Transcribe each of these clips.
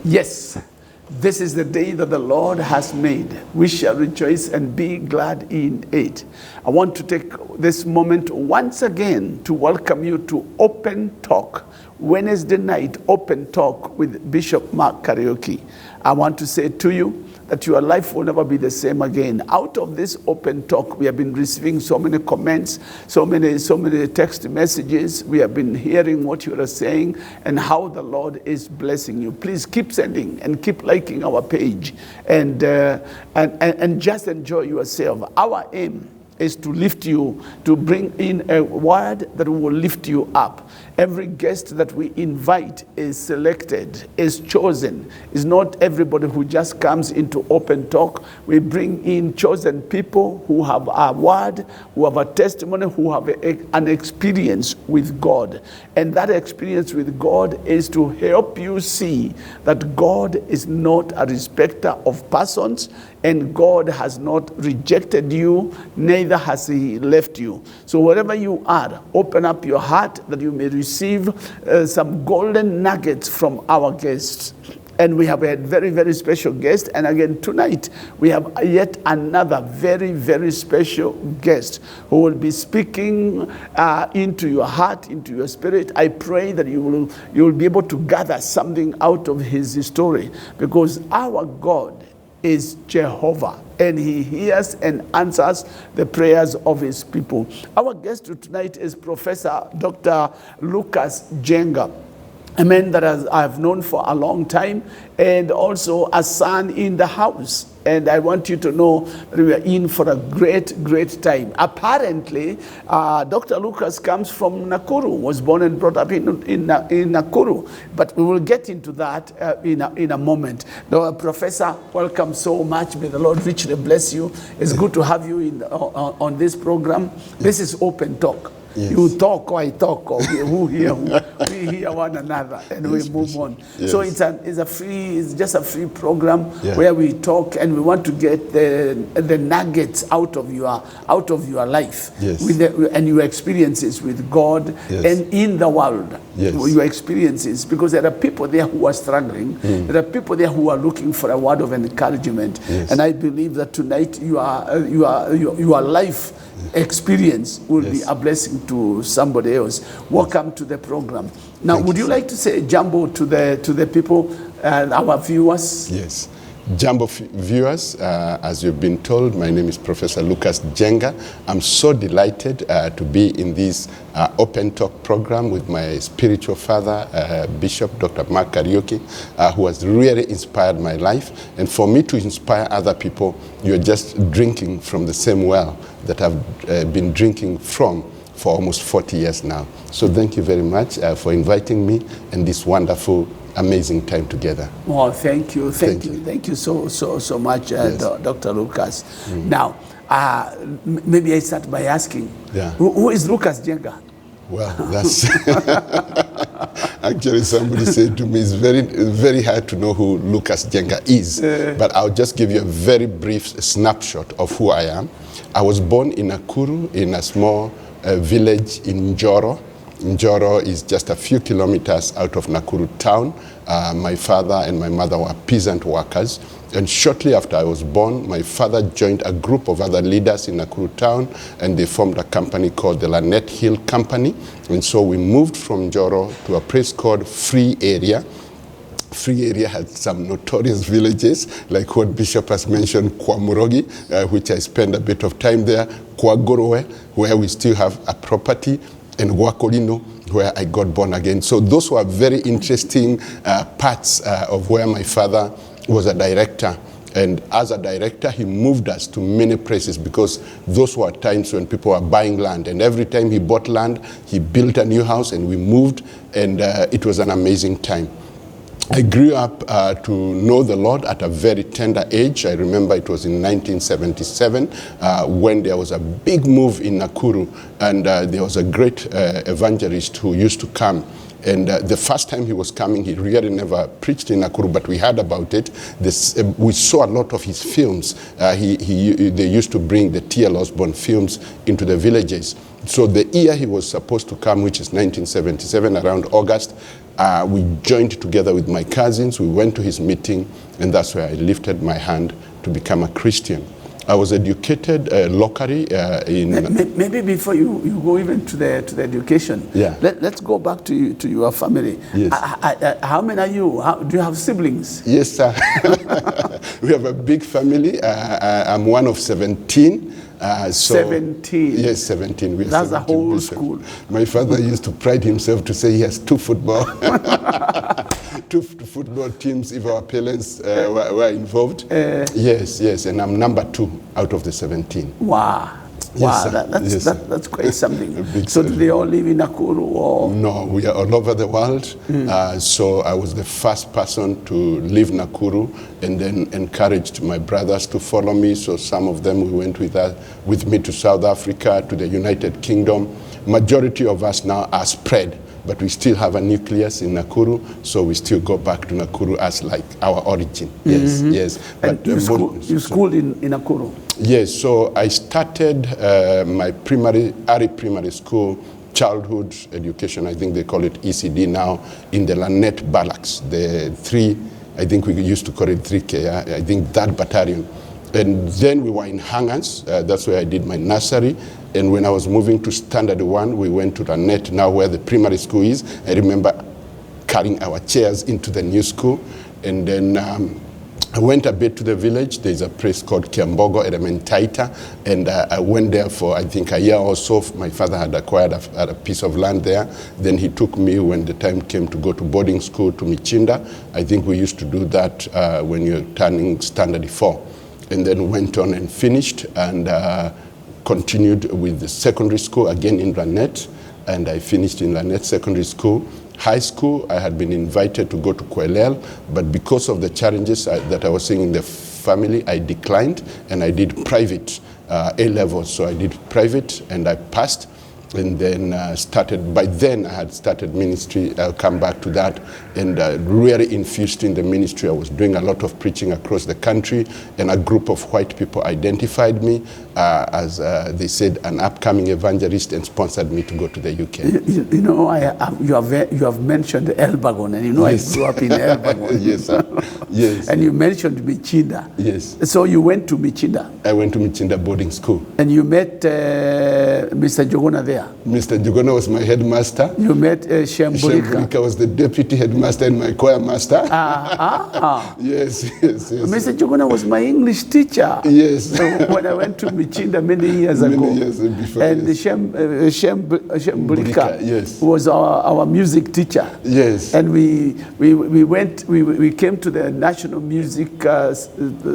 Yes, this is the day that the Lord has made. We shall rejoice and be glad in it. I want to take this moment once again to welcome you to Open Talk, Wednesday night Open Talk with Bishop Mark Karaoke. I want to say to you that your life will never be the same again. Out of this open talk, we have been receiving so many comments, so many text messages. We have been hearing what you are saying and how the Lord is blessing you. Please keep sending and keep liking our page and just enjoy yourself. Our aim is to lift you, to bring in a word that will lift you up. Every guest that we invite is selected, is chosen. It's not everybody who just comes into Open Talk. We bring in chosen people who have a word, who have a testimony, who have an experience with God. And that experience with God is to help you see that God is not a respecter of persons, and God has not rejected you, neither has he left you. So wherever you are, open up your heart that you may receive some golden nuggets from our guests. And we have a very, very special guest. And again, tonight, we have yet another very, very special guest who will be speaking into your heart, into your spirit. I pray that you will be able to gather something out of his story, because our God is Jehovah, and he hears and answers the prayers of his people. Our guest tonight is Professor Dr. Lukas Njenga, a man that I've known for a long time, and also a son in the house. And I want you to know that we are in for a great, great time. Apparently, Dr. Lukas comes from Nakuru, was born and brought up in Nakuru. But we will get into that in a moment. Now, Professor, welcome so much. May the Lord richly bless you. It's good to have you on this program. This is Open Talk. Yes. You talk or I talk, or we hear one another, and we move on. Yes. So it's just a free program where we talk, and we want to get the nuggets out of your life, and your experiences with God and in the world. Your experiences, because there are people there who are struggling. There are people there who are looking for a word of encouragement, and I believe that tonight your life experience will be a blessing to somebody else. Welcome to the program. Now, would you like to say jumbo to the people and our viewers? Yes. Jumbo viewers, as you've been told, my name is Professor Lukas Njenga. I'm so delighted to be in this Open Talk program with my spiritual father, Bishop Dr. Mark Karaoke, who has really inspired my life. And for me to inspire other people, you're just drinking from the same well that I've been drinking from for almost 40 years now. So thank you very much for inviting me and this wonderful, amazing time together. Well, thank you so much, Dr. Lukas. Now, maybe I start by asking, who is Lukas Njenga? Well, that's actually somebody said to me, it's very, very hard to know who Lukas Njenga is. But I'll just give you a very brief snapshot of who I am. I was born in Nakuru, in a small village in Njoro. Njoro is just a few kilometers out of Nakuru town. My father and my mother were peasant workers. And shortly after I was born, my father joined a group of other leaders in Nakuru town, and they formed a company called the Lanet Hill Company. And so we moved from Njoro to a place called Free Area. Free Area had some notorious villages, like what Bishop has mentioned, Kwamurogi, which I spent a bit of time there, Kwagorowe, where we still have a property, and Wakolino, where I got born again. So those were very interesting parts of where my father was a director. And as a director, he moved us to many places, because those were times when people were buying land. And every time he bought land, he built a new house, and we moved, and it was an amazing time. I grew up to know the Lord at a very tender age. I remember it was in 1977 when there was a big move in Nakuru, and there was a great evangelist who used to come. And the first time he was coming, he really never preached in Nakuru, but we heard about it. We saw a lot of his films. They used to bring the T.L. Osborne films into the villages. So the year he was supposed to come, which is 1977, around August, we joined together with my cousins. We went to his meeting, and that's where I lifted my hand to become a Christian. I was educated locally in... Maybe before you go even to the education, let's go back to your family. Yes. How many are you? Do you have siblings? Yes, sir. We have a big family. I'm one of 17. 17? Yes, 17. That's the whole school. My father used to pride himself to say he has two football teams if our parents were involved. Yes, and I'm number 2 out of the 17. Wow. Yes, wow, that's quite something. So do they all live in Nakuru? Or? No, we are all over the world. So I was the first person to leave Nakuru, and then encouraged my brothers to follow me. So some of them we went with me to South Africa, to the United Kingdom. Majority of us now are spread, but we still have a nucleus in Nakuru, so we still go back to Nakuru as like our origin. Yes. And but, you schooled in Nakuru? Yes, so I started my early primary school, childhood education, I think they call it ECD now, in the Lanette Barracks, I think we used to call it 3K, I think that battalion. And then we were in Hangars, that's where I did my nursery. And when I was moving to Standard 1, we went to Lanette, now where the primary school is. I remember carrying our chairs into the new school. And then I went a bit to the village. There's a place called Kiambogo Elementaita, and I went there for, I think, a year or so. My father had acquired a piece of land there. Then he took me when the time came to go to boarding school to Michinda. I think we used to do that when you're turning Standard 4. And then went on and finished, and continued with the secondary school, again in Lanette, and I finished in Lanette Secondary School. High school, I had been invited to go to Kwelel, but because of the challenges that I was seeing in the family, I declined, and I did private A-level. So I did private, and I passed, and then by then I had started ministry. I'll come back to that, and really infused in the ministry. I was doing a lot of preaching across the country, and a group of white people identified me as, they said, an upcoming evangelist, and sponsored me to go to the UK. You know, you have mentioned Elbagon, and you know, yes. I grew up in Elbagon. Yes, sir. Yes. And you mentioned Michinda. Yes. So you went to Michinda. I went to Michinda boarding school. And you met Mr. Jogona there. Mr. Jogona was my headmaster. You met Shembulika was the deputy headmaster and my choir master. Yes. Mr. Jogona was my English teacher. Yes. When I went to Michinda many years ago. Many years before. And Shembulika yes. was our music teacher. Yes. And we came to the National Music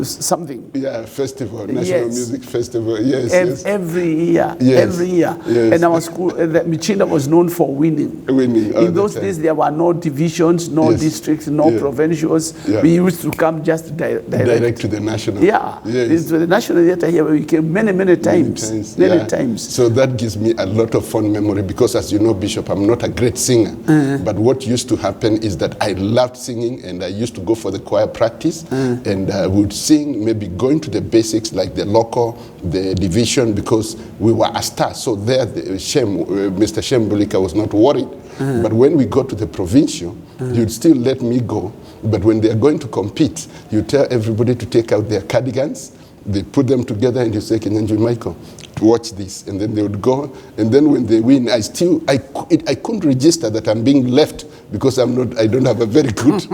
something. Yeah, festival, National Music Festival. Yes. Every year. Yes. Every year. Yes. And our school, Michinda was known for winning. In those days, there were no divisions, no districts, no provincials. Yeah. We used to come just direct to the national. Yeah. Yes. To the national theater here, we came many times. Many times. So that gives me a lot of fond memory, because as you know, Bishop, I'm not a great singer. But what used to happen is that I loved singing, and I used to go for the choir practice, and would sing, maybe going to the basics like the local, the division, because we were a star. So there, Mr. Shembulika was not worried. But when we got to the provincial, he'd still let me go. But when they're going to compete, you tell everybody to take out their cardigans. They put them together, and you say, Kenyanjui Michael, watch this. And then they would go. And then when they win, I couldn't register that I'm being left, because I don't have a very good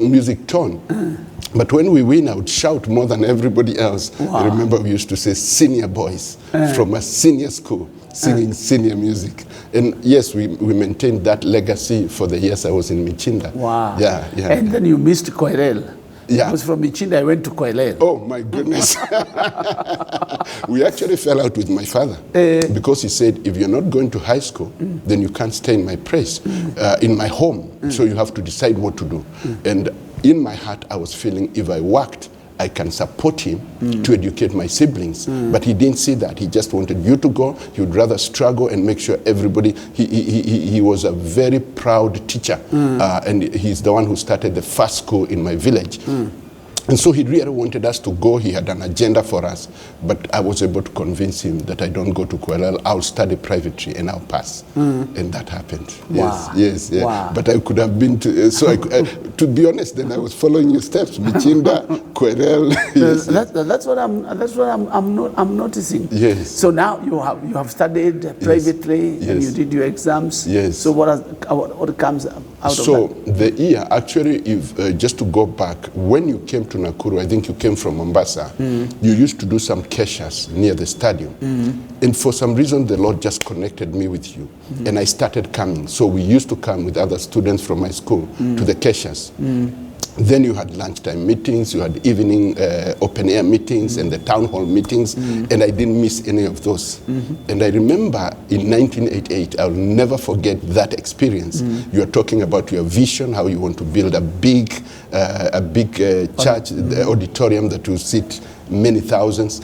music tone. But when we win, I would shout more than everybody else. Wow. I remember we used to say senior boys from a senior school singing senior music. And yes, we maintained that legacy for the years I was in Michinda. Wow. Yeah. And then you missed Koirel. Yeah. Because from Michinda, I went to Koirel. Oh, my goodness. We actually fell out with my father, because he said, if you're not going to high school, then you can't stay in my place, in my home. So you have to decide what to do. And in my heart, I was feeling if I worked, I can support him to educate my siblings. But he didn't see that. He just wanted you to go. He would rather struggle and make sure everybody, he was a very proud teacher. And he's the one who started the first school in my village. And so he really wanted us to go. He had an agenda for us, but I was able to convince him that I don't go to Kuala, I'll study privately and I'll pass. And that happened. Wow. Yes. Wow. But I could have been to, to be honest, then I was following your steps. Michinda, Kuala. Yes. That's what I'm noticing. Yes. So now you have studied privately, and you did your exams. Yes. So what comes out of that? So the year, actually, if just to go back, when you came to Nakuru, I think you came from Mombasa, you used to do some keshas near the stadium. And for some reason, the Lord just connected me with you. And I started coming. So we used to come with other students from my school to the keshas. Then you had lunchtime meetings, you had evening open air meetings and the town hall meetings, and I didn't miss any of those. And I remember in 1988, I'll never forget that experience. You are talking about your vision, how you want to build a big church, the auditorium that will seat many thousands.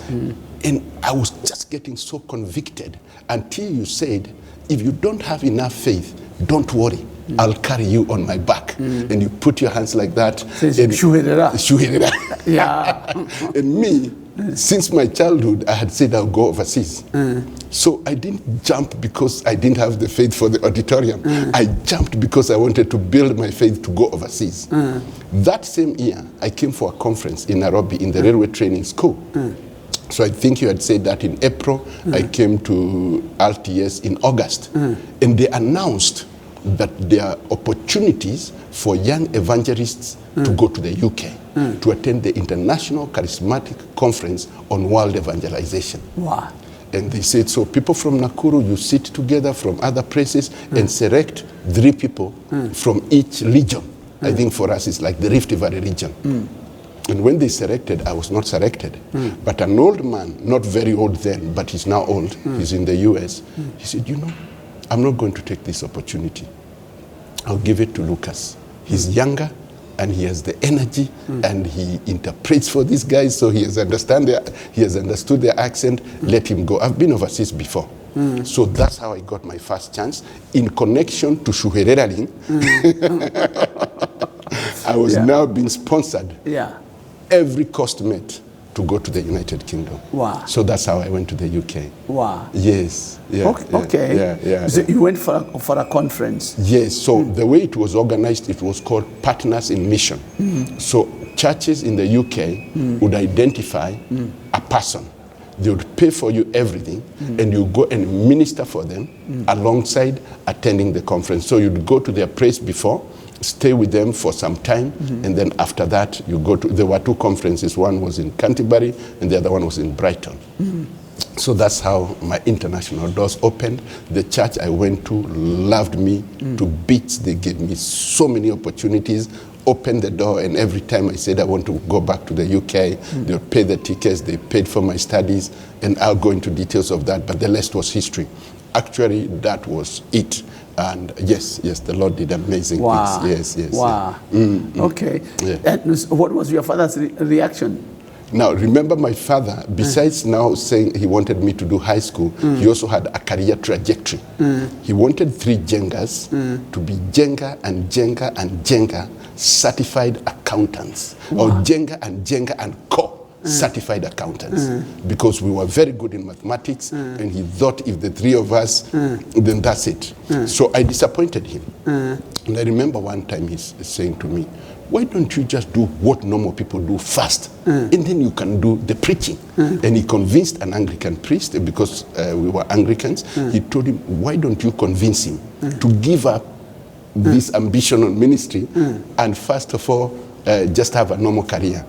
And I was just getting so convicted until you said, if you don't have enough faith, don't worry. I'll carry you on my back. And you put your hands like that. Yeah. And me, since my childhood, I had said I'll go overseas. So I didn't jump because I didn't have the faith for the auditorium. I jumped because I wanted to build my faith to go overseas. That same year, I came for a conference in Nairobi in the railway training school. So I think you had said that in April, I came to RTS in August. And they announced that there are opportunities for young evangelists to go to the UK to attend the International Charismatic Conference on World Evangelization. Wow. And they said, so people from Nakuru, you sit together from other places and select 3 people from each region. I think for us it's like the Rift Valley region. And when they selected, I was not selected. But an old man, not very old then, but he's now old, he's in the US, he said, you know, I'm not going to take this opportunity. I'll give it to Lukas. He's younger and he has the energy and he interprets for these guys, so he has understood their accent. Let him go. I've been overseas before. So that's how I got my first chance. In connection to Shuhereraling, I was now being sponsored. Every cost met to go to the United Kingdom. Wow. So that's how I went to the UK. Wow. Yes. Yeah, okay. So you went for a conference. Yes. So the way it was organized, it was called Partners in Mission. So churches in the UK would identify a person. They would pay for you everything, and you go and minister for them alongside attending the conference. So you'd go to their place before, stay with them for some time, and then after that you go to, there were 2 conferences. One was in Canterbury and the other one was in Brighton. So that's how my international doors opened. The church I went to loved me to bits. They gave me so many opportunities, opened the door, and every time I said I want to go back to the UK, they'll pay the tickets, they paid for my studies, and I'll go into details of that, but the rest was history. Actually, that was it. And yes, the Lord did amazing things. Yes. Wow. Okay. Yeah. And what was your father's reaction? Now, remember my father, besides now saying he wanted me to do high school, he also had a career trajectory. He wanted 3 Njengas to be Njenga and Njenga and Njenga certified accountants, or Njenga and Co. certified accountants, because we were very good in mathematics, and he thought if the 3 of us, then that's it. So I disappointed him. And I remember one time he's saying to me, why don't you just do what normal people do first, and then you can do the preaching? And he convinced an Anglican priest, because we were Anglicans. He told him, why don't you convince him to give up this ambition on ministry, and first of all, just have a normal career.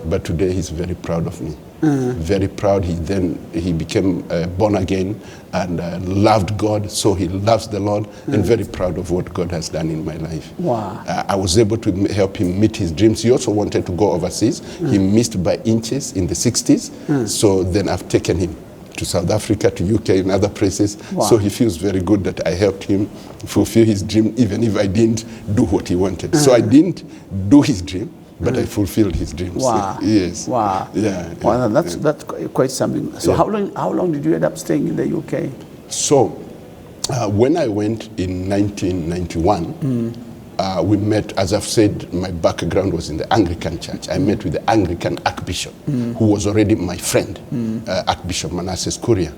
But today he's very proud of me. Very proud. He became born again and loved God, so he loves the Lord, and very proud of what God has done in my life. Wow. I was able to help him meet his dreams. He also wanted to go overseas. He missed by inches in the 60s, so then I've taken him to South Africa, to UK, and other places. Wow. So he feels very good that I helped him fulfill his dream, even if I didn't do what he wanted. So I didn't do his dream, but I fulfilled his dreams. Wow. Yes. Wow. Yeah. Well, that's quite something. So how long did you end up staying in the UK? So when I went in 1991, we met, as I've said, my background was in the Anglican church. I met with the Anglican Archbishop, who was already my friend, Archbishop Manasseh Kuria.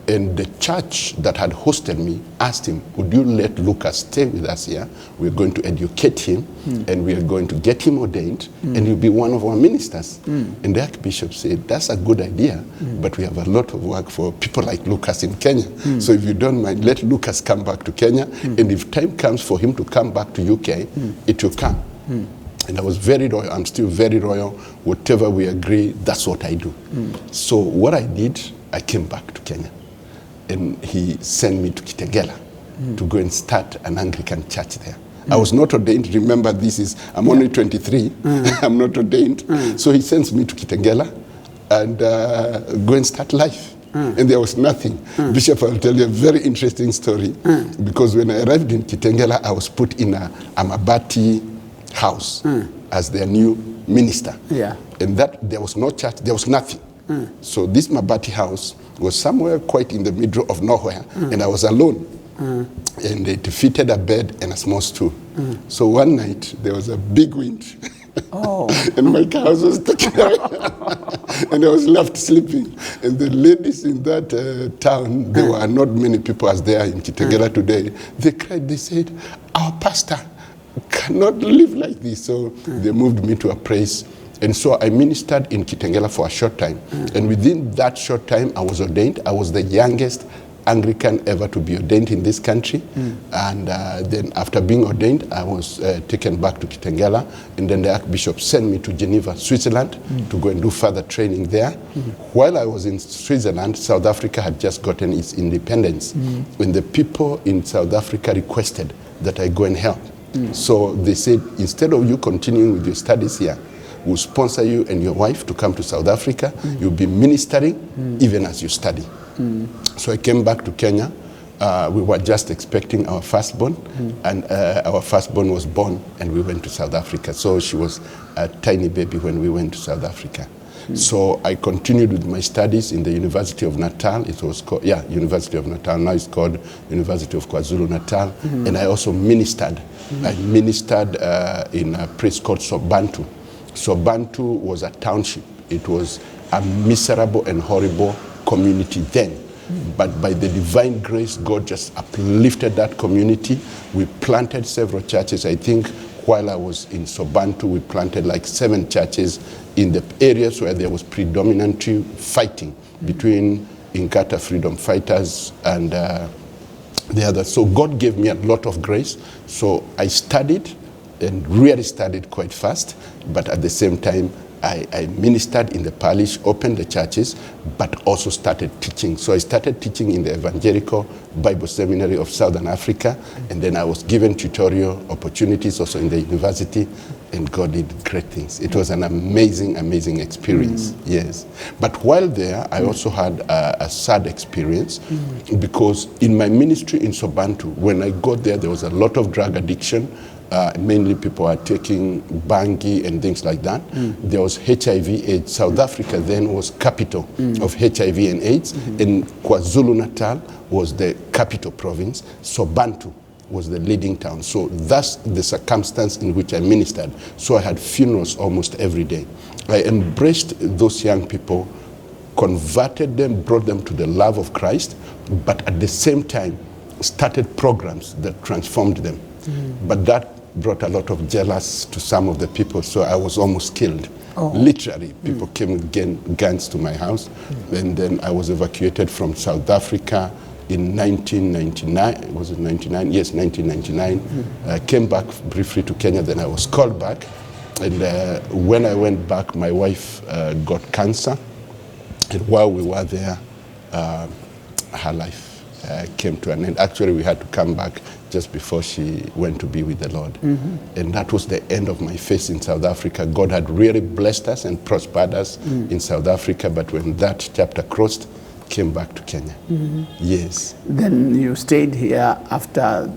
And the church that had hosted me asked him, would you let Lukas stay with us here? We're going to educate him, and we are going to get him ordained, and he'll be one of our ministers. And the Archbishop said, that's a good idea, but we have a lot of work for people like Lukas in Kenya. So if you don't mind, let Lukas come back to Kenya, and if time comes for him to come back to UK, it will come. And I was very loyal. I'm still very loyal. Whatever we agree, that's what I do. So what I did, I came back to Kenya. And he sent me to Kitengela to go and start an Anglican church there. I was not ordained. Remember, I'm only 23. I'm not ordained. So he sends me to Kitengela and go and start life. And there was nothing. Bishop, I'll tell you a very interesting story. Because when I arrived in Kitengela, I was put in a Mabati house as their new minister. And there was no church, there was nothing. So this Mabati house was somewhere quite in the middle of nowhere, and I was alone. And it fitted a bed and a small stool. So one night, there was a big wind. And my house was taken away. And I was left sleeping. And the ladies in that town, there were not many people as there in Kitengela today. They cried, they said, our pastor cannot live like this. So they moved me to a place. And so I ministered in Kitengela for a short time. And within that short time, I was ordained. I was the youngest Anglican ever to be ordained in this country. And then after being ordained, I was taken back to Kitengela. And then the Archbishop sent me to Geneva, Switzerland, to go and do further training there. While I was in Switzerland, South Africa had just gotten its independence. And the people in South Africa requested that I go and help. So they said, instead of you continuing with your studies here, we'll sponsor you and your wife to come to South Africa. You'll be ministering even as you study. So I came back to Kenya. We were just expecting our firstborn, and our firstborn was born, and we went to South Africa. So she was a tiny baby when we went to South Africa. So I continued with my studies in the University of Natal. It was called, University of Natal. Now it's called University of KwaZulu-Natal. And I also ministered. I ministered in a place called Sobantu. Sobantu was a township. It was a miserable and horrible community then. But by the divine grace, God just uplifted that community. We planted several churches. I think while I was in Sobantu, we planted like 7 churches in the areas where there was predominantly fighting between Inkatha freedom fighters and the others. So God gave me a lot of grace. So I studied and really studied quite fast, but at the same time, I ministered in the parish, opened the churches, but also started teaching. So I started teaching in the Evangelical Bible Seminary of Southern Africa, and then I was given tutorial opportunities also in the university, and God did great things. It was an amazing, amazing experience, yes. But while there, I also had a sad experience, because in my ministry in Sobantu, when I got there, there was a lot of drug addiction. Mainly people are taking bangi and things like that. There was HIV/AIDS. South Africa then was capital of HIV and AIDS, and KwaZulu-Natal was the capital province. Sobantu was the leading town. So that's the circumstance in which I ministered. So I had funerals almost every day. I embraced those young people, converted them, brought them to the love of Christ, but at the same time started programs that transformed them. But that brought a lot of jealous to some of the people, so I was almost killed. Literally, people came with guns to my house, and then I was evacuated from South Africa in 1999. Was it 99? Yes, 1999. I came back briefly to Kenya, then I was called back, and when I went back, my wife got cancer, and while we were there, her life came to an end. Actually, we had to come back just before she went to be with the Lord. And that was the end of my faith in South Africa. God had really blessed us and prospered us in South Africa, but when that chapter crossed, came back to Kenya. Yes. Then you stayed here after,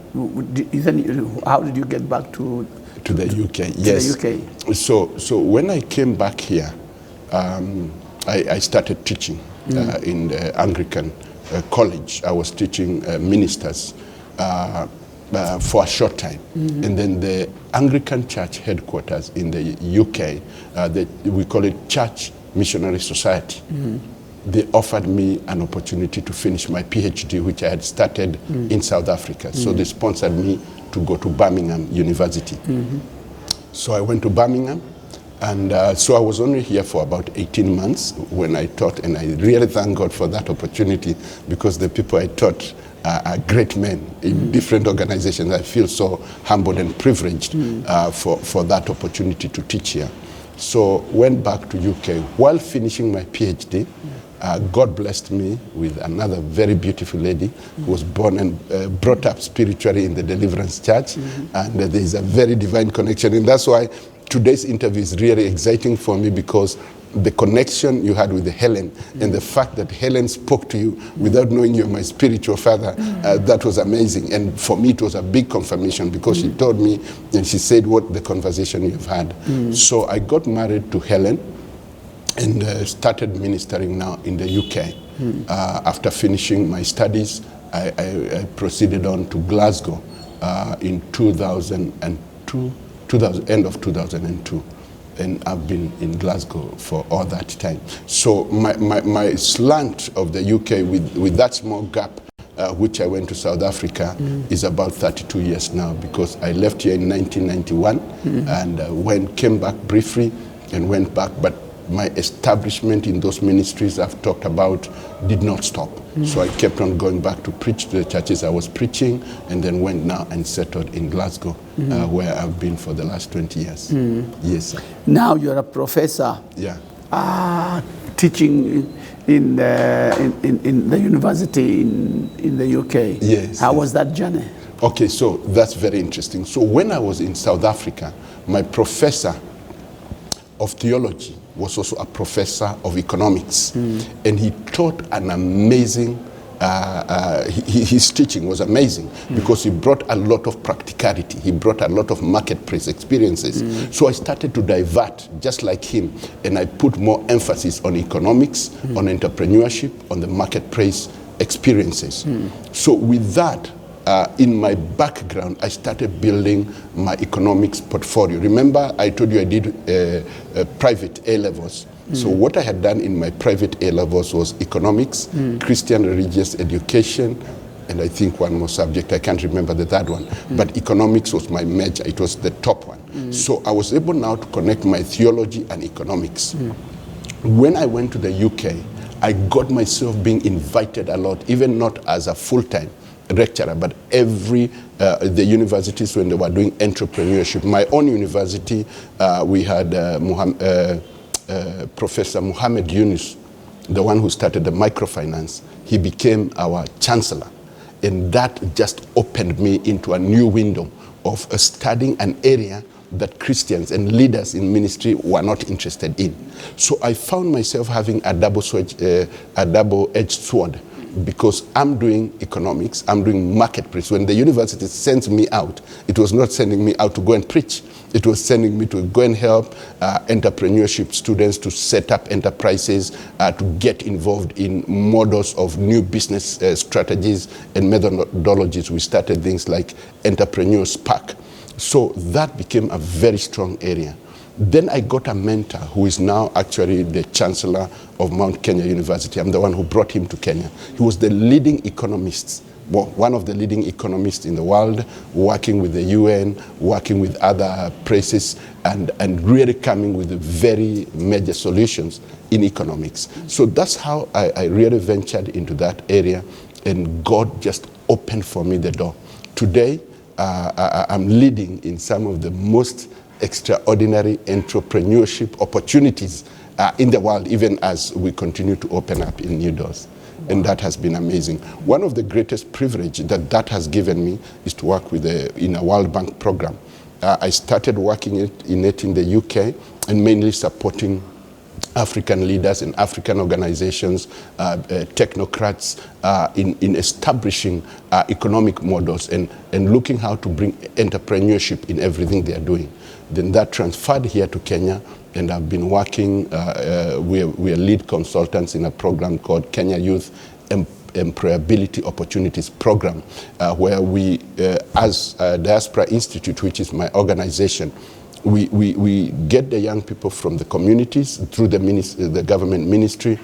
how did you get back to the UK? Yes. The UK. So when I came back here, I started teaching in the Anglican college. I was teaching ministers. for a short time. And then the Anglican Church headquarters in the UK, we call it Church Missionary Society. They offered me an opportunity to finish my PhD, which I had started in South Africa. So they sponsored me to go to Birmingham University. So I went to Birmingham, and so I was only here for about 18 months when I taught, and I really thank God for that opportunity, because the people I taught are great men in different organizations. I feel so humbled and privileged for that opportunity to teach here. So went back to UK. While finishing my PhD, God blessed me with another very beautiful lady who was born and brought up spiritually in the Deliverance Church. And there is a very divine connection. And that's why today's interview is really exciting for me, because the connection you had with Helen and the fact that Helen spoke to you without knowing you're my spiritual father, that was amazing. And for me, it was a big confirmation, because she told me and she said what the conversation you've had. So I got married to Helen and started ministering now in the UK. After finishing my studies, I proceeded on to Glasgow in 2002, end of 2002. And I've been in Glasgow for all that time. So my slant of the UK with that small gap, which I went to South Africa, is about 32 years now, because I left here in 1991 and came back briefly and went back. But my establishment in those ministries I've talked about did not stop. So I kept on going back to preach to the churches I was preaching, and then went now and settled in Glasgow, where I've been for the last 20 years. Yes, sir. Now you're a professor. Yeah. Teaching in the university in the UK. Yes. How was that journey? Okay, so that's very interesting. So when I was in South Africa, my professor of theology was also a professor of economics, and he taught an amazing, his teaching was amazing, because he brought a lot of practicality, he brought a lot of marketplace experiences. So I started to divert just like him, and I put more emphasis on economics, on entrepreneurship, on the marketplace experiences. So with that, in my background, I started building my economics portfolio. Remember, I told you I did private A-levels. So what I had done in my private A-levels was economics, Christian religious education, and I think one more subject, I can't remember the third one. But economics was my major, it was the top one. So I was able now to connect my theology and economics. When I went to the UK, I got myself being invited a lot, even not as a full-time lecturer, but the universities when they were doing entrepreneurship. My own university, we had Professor Muhammad Yunus, the one who started the microfinance. He became our chancellor, and that just opened me into a new window of studying an area that Christians and leaders in ministry were not interested in. So I found myself having a double-edged sword, because I'm doing economics, I'm doing marketplace. When the university sends me out, it was not sending me out to go and preach. It was sending me to go and help entrepreneurship students to set up enterprises, to get involved in models of new business strategies and methodologies. We started things like Entrepreneur Spark. So that became a very strong area. Then I got a mentor who is now actually the chancellor of Mount Kenya University. I'm the one who brought him to Kenya. He was the leading economist, well, one of the leading economists in the world, working with the UN, working with other places, and really coming with very major solutions in economics. So that's how I really ventured into that area, and God just opened for me the door. Today, I'm leading in some of the most extraordinary entrepreneurship opportunities in the world, even as we continue to open up in new doors. Wow. And that has been amazing. One of the greatest privilege that has given me is to work with in a World Bank program. I started working in it in the UK, and mainly supporting African leaders and African organizations, technocrats, in establishing economic models and looking how to bring entrepreneurship in everything they are doing. Then that transferred here to Kenya, and I've been working, we are lead consultants in a program called Kenya Youth employability opportunities program, where we, as Diaspora Institute, which is my organization, we get the young people from the communities through the government ministry.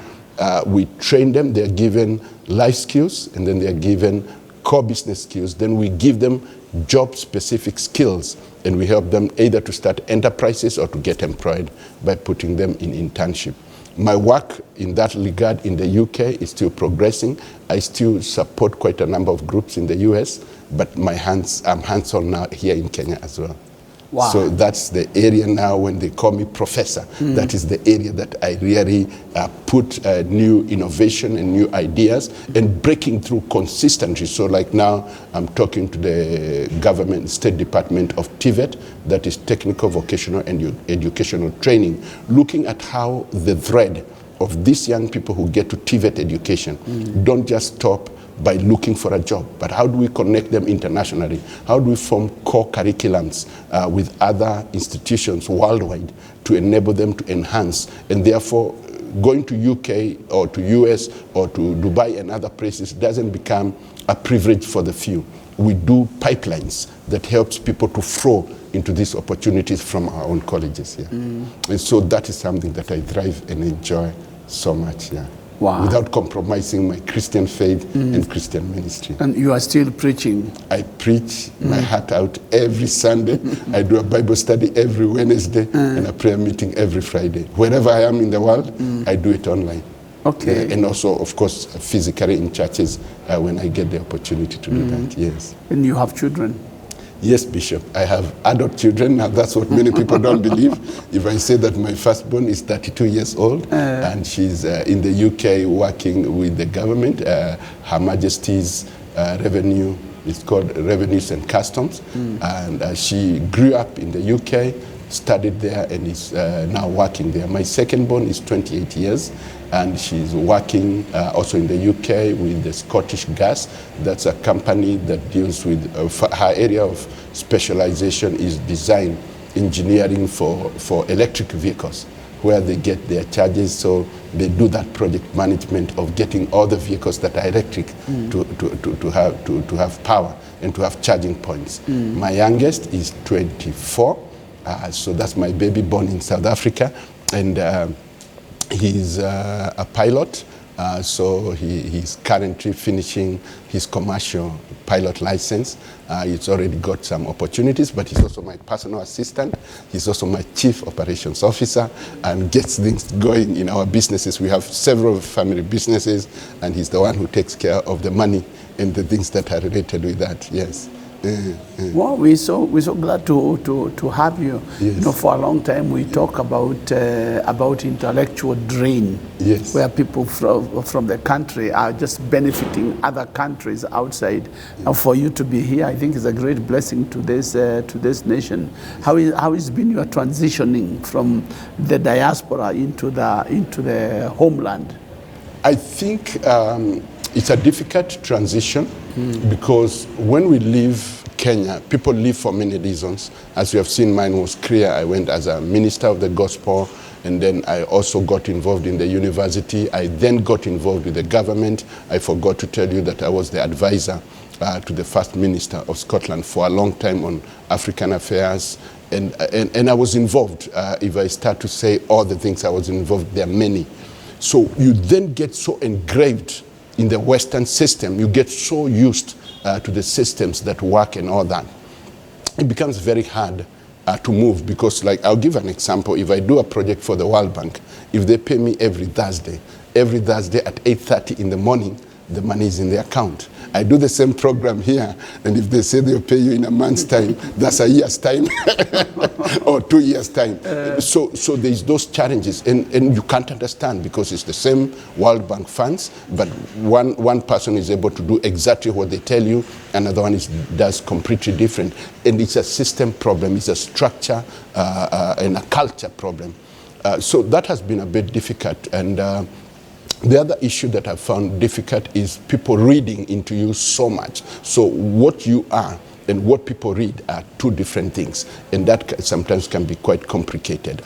We train them, they're given life skills, and then they're given core business skills. Then we give them job-specific skills, and we help them either to start enterprises or to get employed by putting them in internship. My work in that regard in the UK is still progressing. I still support quite a number of groups in the US, but I'm hands-on now here in Kenya as well. Wow. So that's the area now when they call me professor. That is the area that I really put new innovation and new ideas and breaking through consistently. So like now I'm talking to the government State Department of TVET, that is Technical Vocational and Educational Training, looking at how the thread of these young people who get to TVET education don't just stop by looking for a job, but how do we connect them internationally? How do we form core curriculums with other institutions worldwide to enable them to enhance, and therefore going to UK or to US or to Dubai and other places doesn't become a privilege for the few. We do pipelines that helps people to flow into these opportunities from our own colleges here. And so that is something that I thrive and enjoy so much, yeah. Wow. Without compromising my Christian faith and Christian ministry. And you are still preaching? I preach my heart out every Sunday. I do a Bible study every Wednesday and a prayer meeting every Friday. Wherever I am in the world, I do it online. Okay. And also, of course, physically in churches when I get the opportunity to do that, yes. And you have children? Yes, Bishop. I have adult children. Now, that's what many people don't believe. If I say that my firstborn is 32 years old and she's in the UK working with the government, Her Majesty's Revenue, it's called Revenues and Customs, and she grew up in the UK, studied there, and is now working there. My second-born is 28 years, and she's working also in the UK with the Scottish Gas. That's a company that deals with, her area of specialization is design engineering for electric vehicles, where they get their charges. So they do that project management of getting all the vehicles that are electric to have power and to have charging points. My youngest is 24, so that's my baby born in South Africa, and he's a pilot, so he's currently finishing his commercial pilot license. He's already got some opportunities, but he's also my personal assistant. He's also my chief operations officer and gets things going in our businesses. We have several family businesses, and he's the one who takes care of the money and the things that are related with that, yes. Well, we're so glad to have you. Yes. You know, for a long time we talk about intellectual drain, yes, where people from the country are just benefiting other countries outside. Yes. And for you to be here, I think is a great blessing to this nation. How has been your transitioning from the diaspora into the homeland? I think it's a difficult transition because when we leave Kenya, people leave for many reasons. As you have seen, mine was clear. I went as a minister of the gospel, and then I also got involved in the university. I then got involved with the government. I forgot to tell you that I was the advisor to the First Minister of Scotland for a long time on African affairs. And I was involved. If I start to say all the things I was involved, there are many. So you then get so engraved in the Western system, you get so used to the systems that work and all that. It becomes very hard to move because, like, I'll give an example. If I do a project for the World Bank, if they pay me every Thursday at 8:30 in the morning, the money is in the account. I do the same program here, and if they say they'll pay you in a month's time, that's a year's time or 2 years' time. So there's those challenges, and you can't understand because it's the same World Bank funds, but one person is able to do exactly what they tell you, another one does completely different. And it's a system problem, it's a structure and a culture problem. So that has been a bit difficult. And the other issue that I found difficult is people reading into you so much. So what you are and what people read are two different things, and that sometimes can be quite complicated.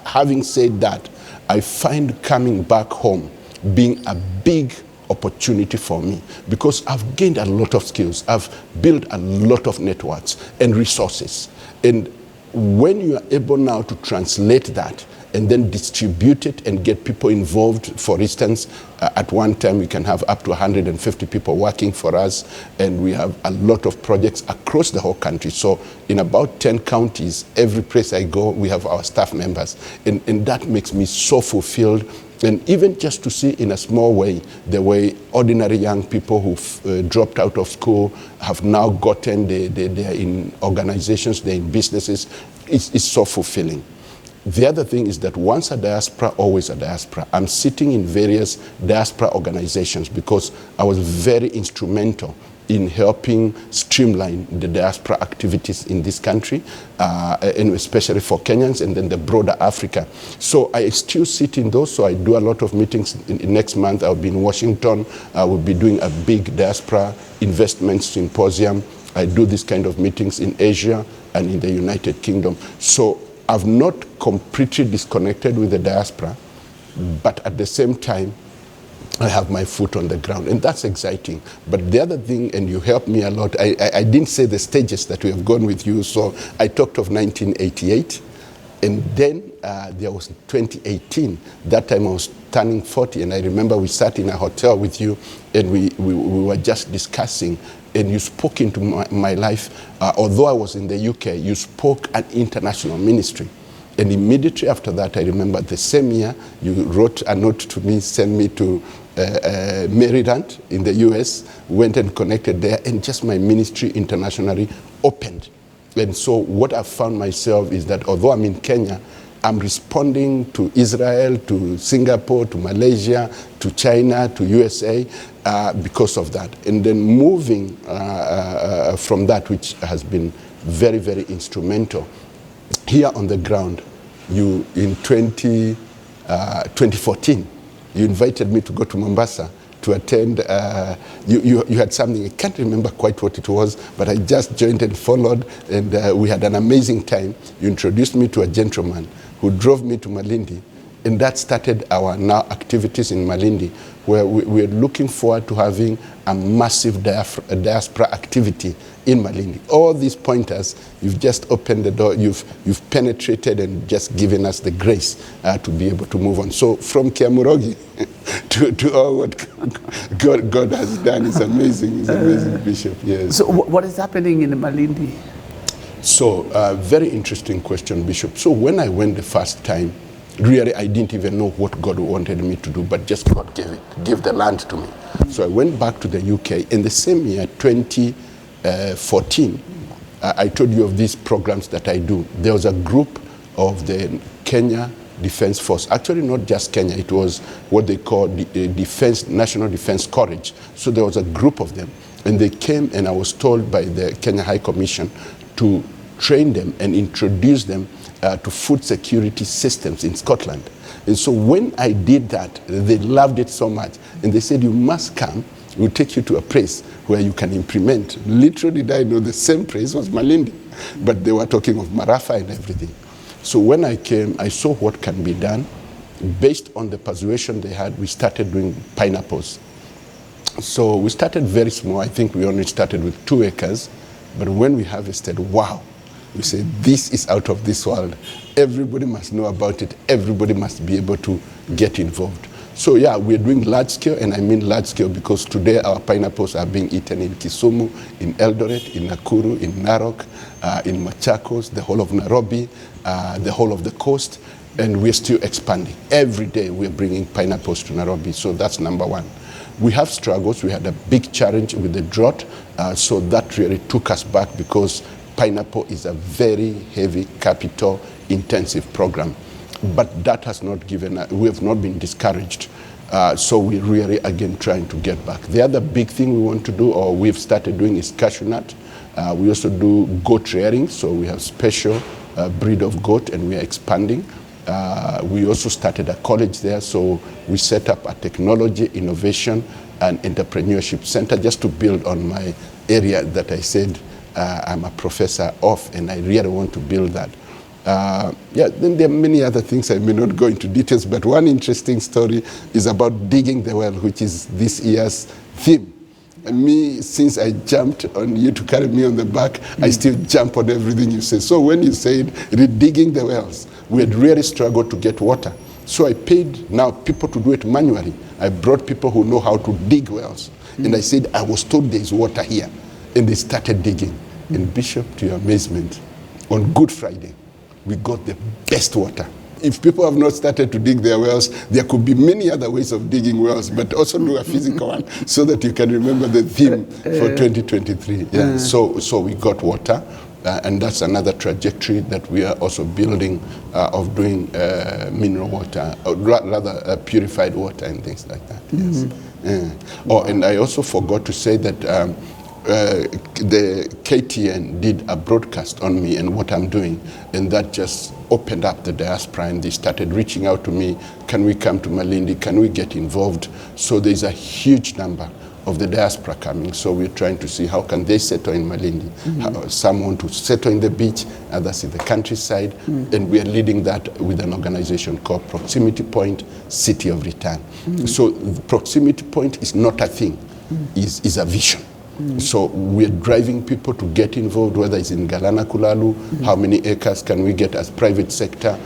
Having said that, I find coming back home being a big opportunity for me because I've gained a lot of skills. I've built a lot of networks and resources. And when you are able now to translate that and then distribute it and get people involved, for instance, at one time we can have up to 150 people working for us, and we have a lot of projects across the whole country. So in about 10 counties, every place I go, we have our staff members. And that makes me so fulfilled. And even just to see in a small way, the way ordinary young people who've dropped out of school have now gotten, they're in organizations, they're in businesses, it's so fulfilling. The other thing is that once a diaspora, always a diaspora. I'm sitting in various diaspora organizations because I was very instrumental in helping streamline the diaspora activities in this country, and especially for Kenyans and then the broader Africa. So I still sit in those, so I do a lot of meetings. Next month I'll be in Washington. I will be doing a big diaspora investment symposium. I do this kind of meetings in Asia and in the United Kingdom. So I've not completely disconnected with the diaspora, but at the same time, I have my foot on the ground, and that's exciting. But the other thing, and you helped me a lot, I didn't say the stages that we have gone with you, so I talked of 1988, and then there was 2018. That time I was turning 40, and I remember we sat in a hotel with you, and we were just discussing, and you spoke into my life. Although I was in the UK, you spoke an international ministry. And immediately after that, I remember the same year, you wrote a note to me, sent me to Maryland in the US, went and connected there, and just my ministry internationally opened. And so what I found myself is that although I'm in Kenya, I'm responding to Israel, to Singapore, to Malaysia, to China, to USA, because of that. And then moving from that, which has been very, very instrumental, here on the ground, you in 2014, you invited me to go to Mombasa to attend, you had something, I can't remember quite what it was, but I just joined and followed, and we had an amazing time. You introduced me to a gentleman who drove me to Malindi, and that started our now activities in Malindi, where we're looking forward to having a massive diaspora activity in Malindi. All these pointers, you've just opened the door, you've penetrated and just given us the grace to be able to move on. So from Kiamurogi to all what God has done is amazing. It's amazing, Bishop. Yes. So what is happening in Malindi? So very interesting question, Bishop. So when I went the first time, really I didn't even know what God wanted me to do, but just God gave the land to me. So I went back to the UK. In the same year, 2014, I told you of these programs that I do. There was a group of the Kenya Defense Force. Actually, not just Kenya. It was what they call the National Defense College. So there was a group of them. And they came, and I was told by the Kenya High Commission to train them and introduce them to food security systems in Scotland. And so when I did that, they loved it so much. And they said, you must come. We'll take you to a place where you can implement. Little did I know the same place was Malindi. But they were talking of Marafa and everything. So when I came, I saw what can be done. Based on the persuasion they had, we started doing pineapples. So we started very small. I think we only started with 2 acres. But when we harvested, wow. We said, this is out of this world. Everybody must know about it. Everybody must be able to get involved. So yeah, we're doing large scale, and I mean large scale because today our pineapples are being eaten in Kisumu, in Eldoret, in Nakuru, in Narok, in Machakos, the whole of Nairobi, the whole of the coast, and we're still expanding. Every day we're bringing pineapples to Nairobi, so that's number one. We have struggles. We had a big challenge with the drought, so that really took us back because pineapple is a very heavy capital intensive program. But that has not given, we have not been discouraged. So we're really again trying to get back. The other big thing we want to do, or we've started doing, is cashew nut. We also do goat rearing, so we have special breed of goat, and we are expanding. We also started a college there, so we set up a technology, innovation, and entrepreneurship center just to build on my area that I said I'm a professor of, and I really want to build that. Then there are many other things. I may not go into details, but one interesting story is about digging the well, which is this year's theme. And me, since I jumped on you to carry me on the back, I still jump on everything you say. So when you said redigging the wells, we had really struggled to get water. So I paid now people to do it manually. I brought people who know how to dig wells. And I said, I was told there's water here. And they started digging. And Bishop, to your amazement, on Good Friday, we got the best water. If people have not started to dig their wells, there could be many other ways of digging wells, but also do a physical one so that you can remember the theme for 2023. Yeah. So we got water, and that's another trajectory that we are also building of doing mineral water, or rather purified water and things like that. Yes. And I also forgot to say that the KTN did a broadcast on me and what I'm doing, and that just opened up the diaspora, and they started reaching out to me. Can we come to Malindi? Can we get involved? So there's a huge number of the diaspora coming. So we're trying to see how can they settle in Malindi. Some want to settle in the beach, others in the countryside, and we are leading that with an organization called Proximity Point City of Return. So the Proximity Point is not a thing, is a vision. So we're driving people to get involved, whether it's in Galana Kulalu, how many acres can we get as private sector,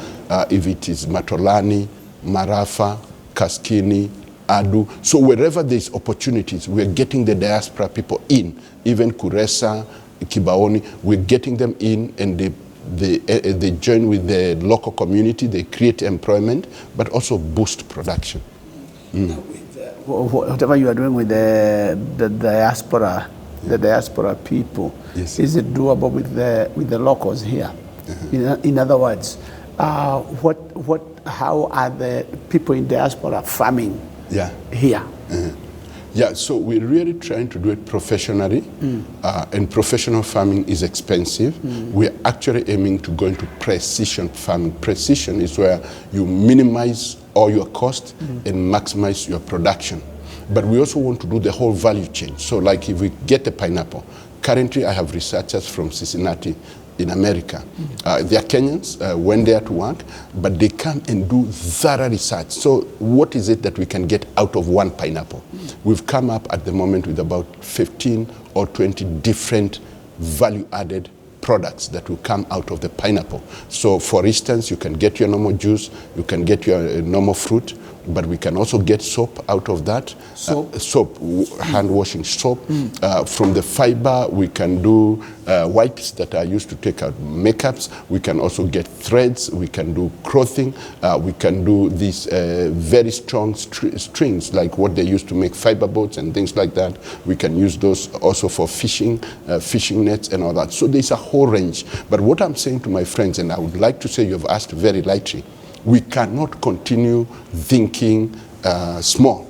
if it is Matolani, Marafa, Kaskini, Adu. So wherever there's opportunities, we're getting the diaspora people in, even Kuresa, Kibaoni, we're getting them in, and they join with the local community, they create employment, but also boost production. Whatever you are doing with the diaspora, the diaspora people, is it doable with the locals here? In other words, how are the people in diaspora farming here? Yeah, so we're really trying to do it professionally, and professional farming is expensive. We're actually aiming to go into precision farming. Precision is where you minimize all your cost and maximize your production. But we also want to do the whole value chain. So like if we get a pineapple, currently I have researchers from Cincinnati in America. They are Kenyans, went there to work, but they come and do thorough research. So what is it that we can get out of one pineapple? We've come up at the moment with about 15 or 20 different value-added products that will come out of the pineapple. So for instance, you can get your normal juice, you can get your normal fruit, but we can also get soap out of that. Soap, hand washing soap. From the fiber, we can do wipes that are used to take out makeups. We can also get threads. We can do clothing. We can do these very strong strings, like what they used to make fiber boats and things like that. We can use those also for fishing, fishing nets and all that. So there's a whole range. But what I'm saying to my friends, and I would like to say you've asked very lightly, we cannot continue thinking small.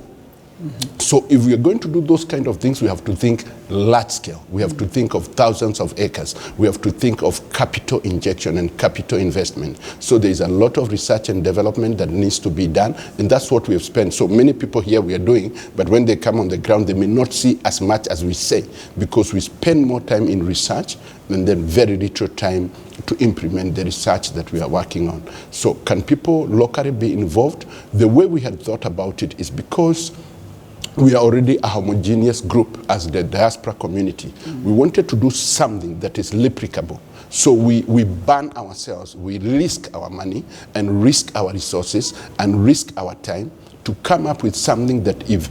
So if we are going to do those kind of things, we have to think large scale. We have to think of thousands of acres. We have to think of capital injection and capital investment. So there's a lot of research and development that needs to be done, and that's what we have spent. So many people here we are doing, but when they come on the ground, they may not see as much as we say, because we spend more time in research and then very little time to implement the research that we are working on. So can people locally be involved? The way we had thought about it is because we are already a homogeneous group as the diaspora community. We wanted to do something that is replicable. So we ban ourselves, we risk our money and risk our resources and risk our time to come up with something that if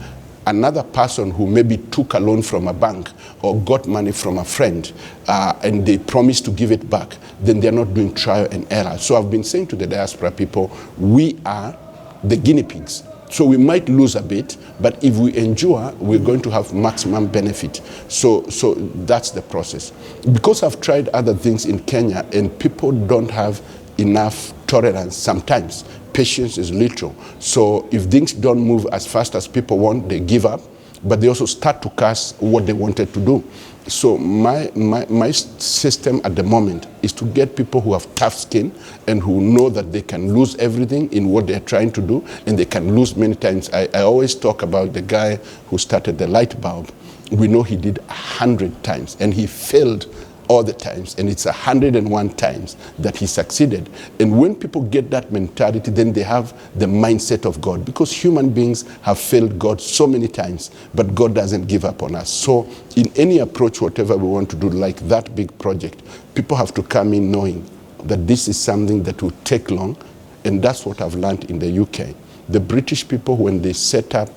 another person who maybe took a loan from a bank or got money from a friend and they promise to give it back, then they're not doing trial and error. So I've been saying to the diaspora people, we are the guinea pigs. So we might lose a bit, but if we endure, we're going to have maximum benefit. So that's the process. Because I've tried other things in Kenya and people don't have enough tolerance sometimes. Patience is little. So if things don't move as fast as people want, they give up, but they also start to curse what they wanted to do. So my system at the moment is to get people who have tough skin and who know that they can lose everything in what they're trying to do, and they can lose many times. I always talk about the guy who started the light bulb. We know he did 100 times, and he failed all the times, and it's 101 times that he succeeded. And when people get that mentality, then they have the mindset of God, because human beings have failed God so many times, but God doesn't give up on us. So in any approach, whatever we want to do, like that big project, people have to come in knowing that this is something that will take long, and that's what I've learned in the UK. The British people, when they set up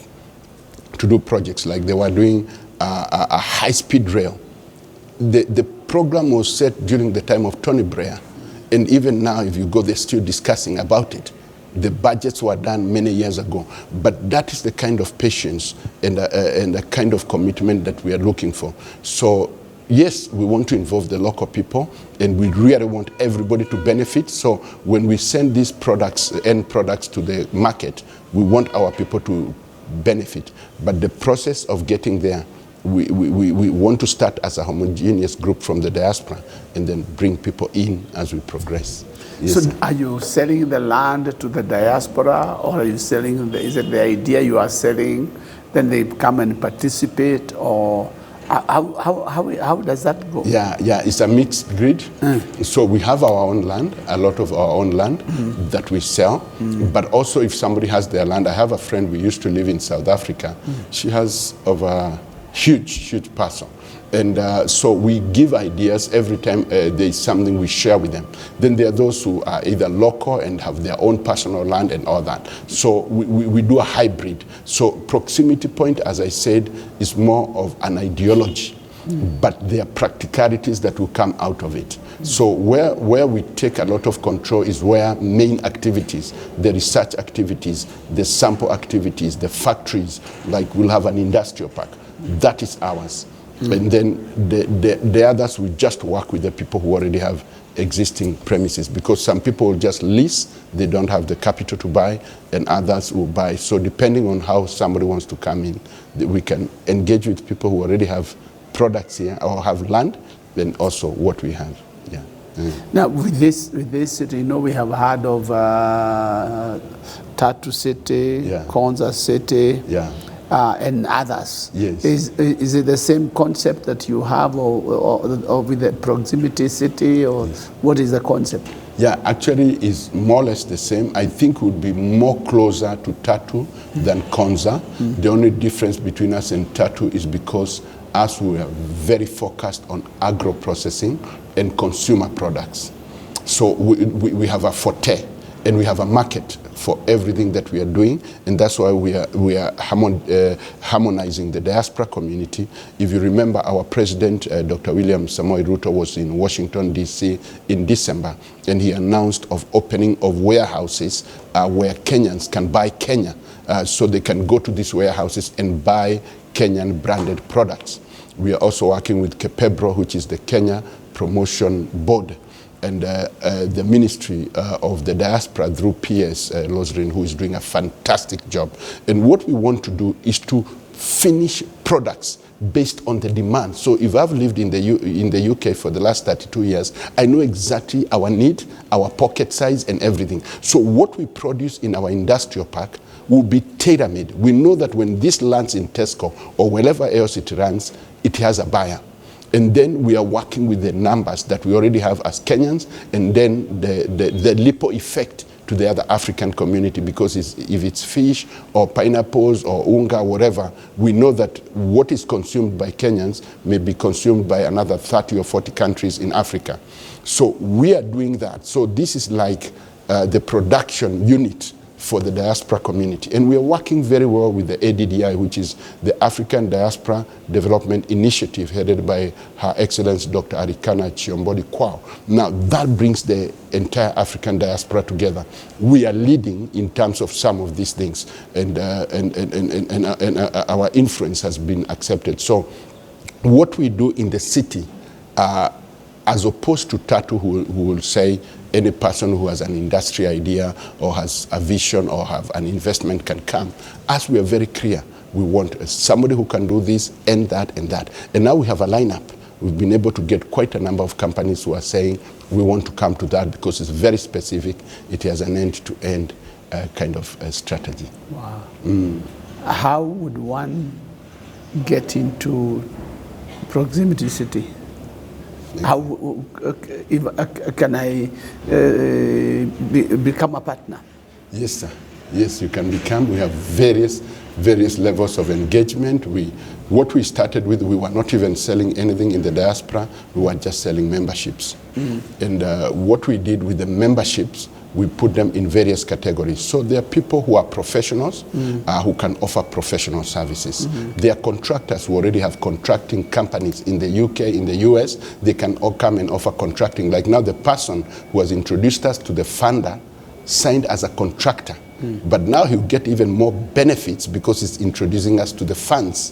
to do projects, like they were doing a high-speed rail, the program was set during the time of Tony Blair, and even now, if you go, they're still discussing about it. The budgets were done many years ago, but that is the kind of patience and the kind of commitment that we are looking for. So yes, we want to involve the local people, and we really want everybody to benefit. So when we send these products, end products, to the market, we want our people to benefit. But the process of getting there, we want to start as a homogeneous group from the diaspora, and then bring people in as we progress. Yes. So are you selling the land to the diaspora, or are you selling, is it the idea you are selling, then they come and participate, or how does that go? Yeah, it's a mixed grid. So we have our own land, a lot of our own land that we sell. But also if somebody has their land, I have a friend, we used to live in South Africa. She has over huge parcel. And so we give ideas every time there's something we share with them. Then there are those who are either local and have their own personal land and all that. So we do a hybrid. So proximity point, as I said, is more of an ideology, but there are practicalities that will come out of it. So where we take a lot of control is where main activities, the research activities, the sample activities, the factories, like we'll have an industrial park, that is ours. And then the others, we just work with the people who already have existing premises, because some people will just lease, they don't have the capital to buy, and others will buy. So depending on how somebody wants to come in, we can engage with people who already have products here or have land, then also what we have. Yeah. Now with this city, you know, we have heard of Tatu City, Konza City. And others. Yes. Is it the same concept that you have, or with the proximity city, or what is the concept? Yeah, actually it's more or less the same. I think it would be more closer to Tatu than Konza. The only difference between us and Tatu is because us, we are very focused on agro-processing and consumer products. So we have a forte, and we have a market for everything that we are doing, and that's why we are harmonizing the diaspora community. If you remember, our president, Dr. William Samoei Ruto, was in Washington, D.C. in December, and he announced of opening of warehouses where Kenyans can buy Kenya, so they can go to these warehouses and buy Kenyan branded products. We are also working with KEPEBRO, which is the Kenya Promotion Board, and the Ministry of the Diaspora through P.S. Losrin, who is doing a fantastic job. And what we want to do is to finish products based on the demand. So if I've lived in the UK for the last 32 years, I know exactly our need, our pocket size, and everything. So what we produce in our industrial park will be tailor-made. We know that when this lands in Tesco or wherever else it runs, it has a buyer. And then we are working with the numbers that we already have as Kenyans, and then the Lipo effect to the other African community, because if it's fish or pineapples or unga, whatever, we know that what is consumed by Kenyans may be consumed by another 30 or 40 countries in Africa. So we are doing that. So this is like the production unit for the diaspora community. And we are working very well with the ADDI, which is the African Diaspora Development Initiative, headed by Her Excellency Dr. Arikana Chiombodi Kwao. Now, that brings the entire African diaspora together. We are leading in terms of some of these things, and our influence has been accepted. So what we do in the city, as opposed to Tatu, who will say, any person who has an industry idea or has a vision or have an investment can come. As we are very clear, we want somebody who can do this and that and that. And now we have a lineup. We've been able to get quite a number of companies who are saying we want to come to that because it's very specific. It has an end-to-end kind of strategy. Wow. How would one get into proximity city? How can I become a partner? Yes, sir. Yes, you can become. We have various levels of engagement. What we started with, we were not even selling anything in the diaspora. We were just selling memberships. And what we did with the memberships, we put them in various categories. So there are people who are professionals who can offer professional services. There are contractors who already have contracting companies in the UK, in the US. They can all come and offer contracting. Like now the person who has introduced us to the funder signed as a contractor. But now he'll get even more benefits because it's introducing us to the funds.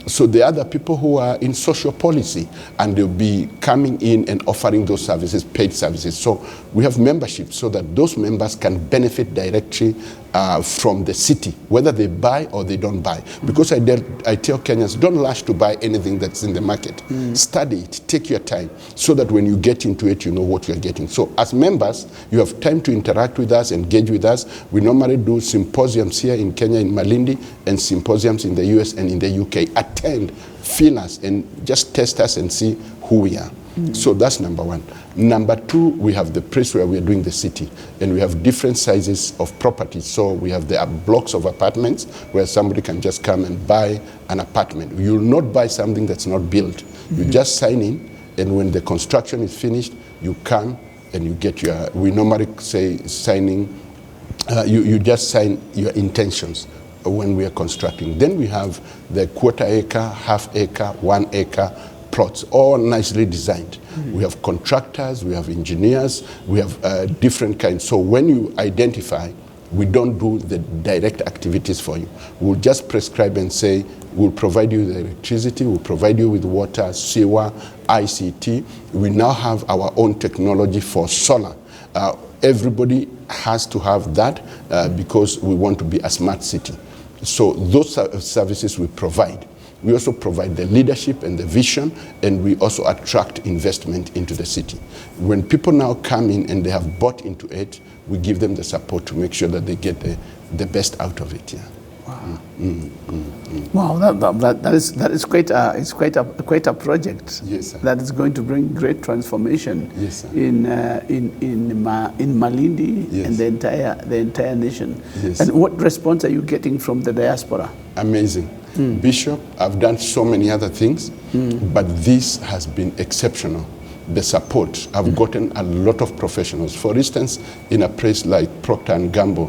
So the other people who are in social policy, and they'll be coming in and offering those services, paid services. So we have memberships so that those members can benefit directly from the city, whether they buy or they don't buy. Because I tell Kenyans, don't rush to buy anything that's in the market. Study it, take your time, so that when you get into it, you know what you're getting. So as members, you have time to interact with us, engage with us. We normally do symposiums here in Kenya, in Malindi, and symposiums in the US and in the UK. Attend, feel us, and just test us and see who we are. So that's number one. Number two, we have the place where we are doing the city, and we have different sizes of properties. So we have the blocks of apartments where somebody can just come and buy an apartment. You will not buy something that's not built. You just sign in, and when the construction is finished, you come and you get your, we normally say signing, you just sign your intentions when we are constructing. Then we have the quarter acre, half acre, 1 acre plots, all nicely designed. We have contractors, we have engineers, we have different kinds. So when you identify, we don't do the direct activities for you. We'll just prescribe and say, we'll provide you with electricity, we'll provide you with water, sewer, ICT. We now have our own technology for solar. Everybody has to have that because we want to be a smart city. So those services we provide. We also provide the leadership and the vision, and we also attract investment into the city. When people now come in and they have bought into it, we give them the support to make sure that they get the best out of it. Yeah. Wow. Wow, that is quite a project. Yes, sir. That is going to bring great transformation. Yes, sir. in Malindi. Yes. And the entire nation. Yes. And what response are you getting from the diaspora? Amazing. Bishop, I've done so many other things, but this has been exceptional. The support, I've gotten a lot of professionals. For instance, in a place like Procter & Gamble,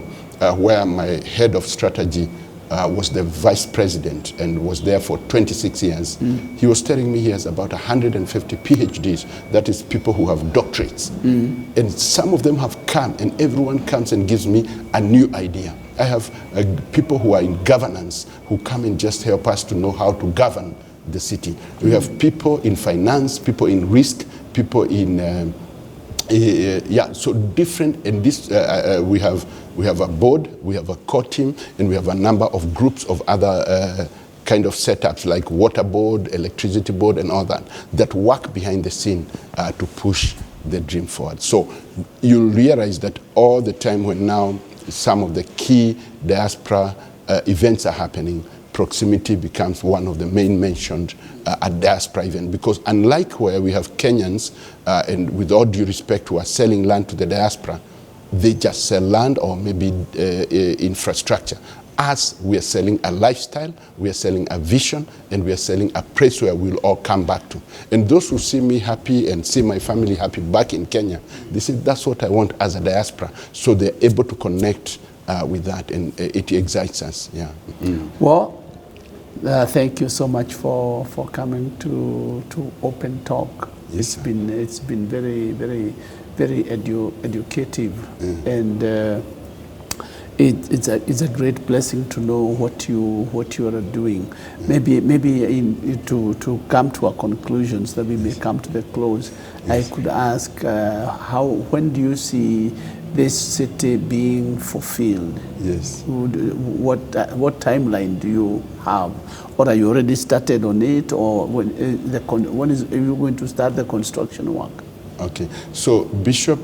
where my head of strategy was the vice president and was there for 26 years. He was telling me he has about 150 PhDs, that is people who have doctorates. And some of them have come, and everyone comes and gives me a new idea. I have people who are in governance who come and just help us to know how to govern the city. We have people in finance, people in risk, people in so different. And this we have a board, we have a core team, and we have a number of groups of other kind of setups like water board, electricity board, and all that work behind the scene to push the dream forward. So you'll realize that all the time when now some of the key diaspora events are happening, proximity becomes one of the main mentioned at diaspora event, because unlike where we have Kenyans, and with all due respect, who are selling land to the diaspora, they just sell land or maybe infrastructure. As we are selling a lifestyle, we are selling a vision, and we are selling a place where we'll all come back to. And those who see me happy and see my family happy back in Kenya, they say that's what I want as a diaspora. So they're able to connect with that, and it excites us. Yeah. Well, thank you so much for coming to Open Talk. Yes, It's been very educative, and it's a great blessing to know what you are doing. Maybe to come to our conclusions, that we may come to the close. Yes. I could ask, when do you see this city being fulfilled? Yes. What timeline do you have, or are you already started on it, or when are you going to start the construction work? Okay, so Bishop,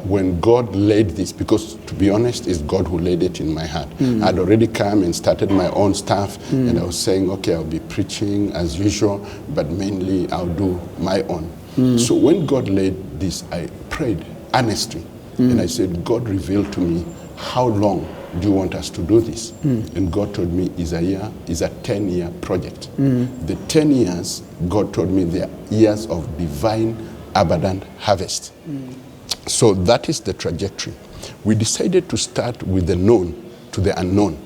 when God laid this, because to be honest, it's God who laid it in my heart. I'd already come and started my own stuff, and I was saying, okay, I'll be preaching as usual, but mainly I'll do my own. So when God laid this, I prayed earnestly. And I said, God, reveal to me, how long do you want us to do this? And God told me, is a 10-year project. The 10 years, God told me, they are years of divine, abundant harvest. So that is the trajectory. We decided to start with the known to the unknown.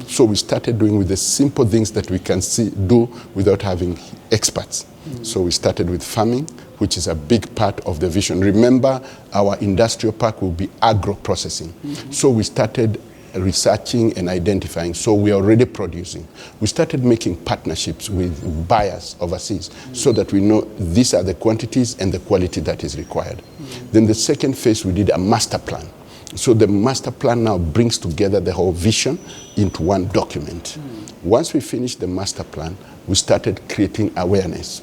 So we started doing with the simple things that we can do without having experts. So we started with farming, which is a big part of the vision. Remember, our industrial park will be agro-processing. So we started researching and identifying. So we are already producing. We started making partnerships with buyers overseas so that we know these are the quantities and the quality that is required. Then the second phase, we did a master plan. So the master plan now brings together the whole vision into one document. Once we finished the master plan, we started creating awareness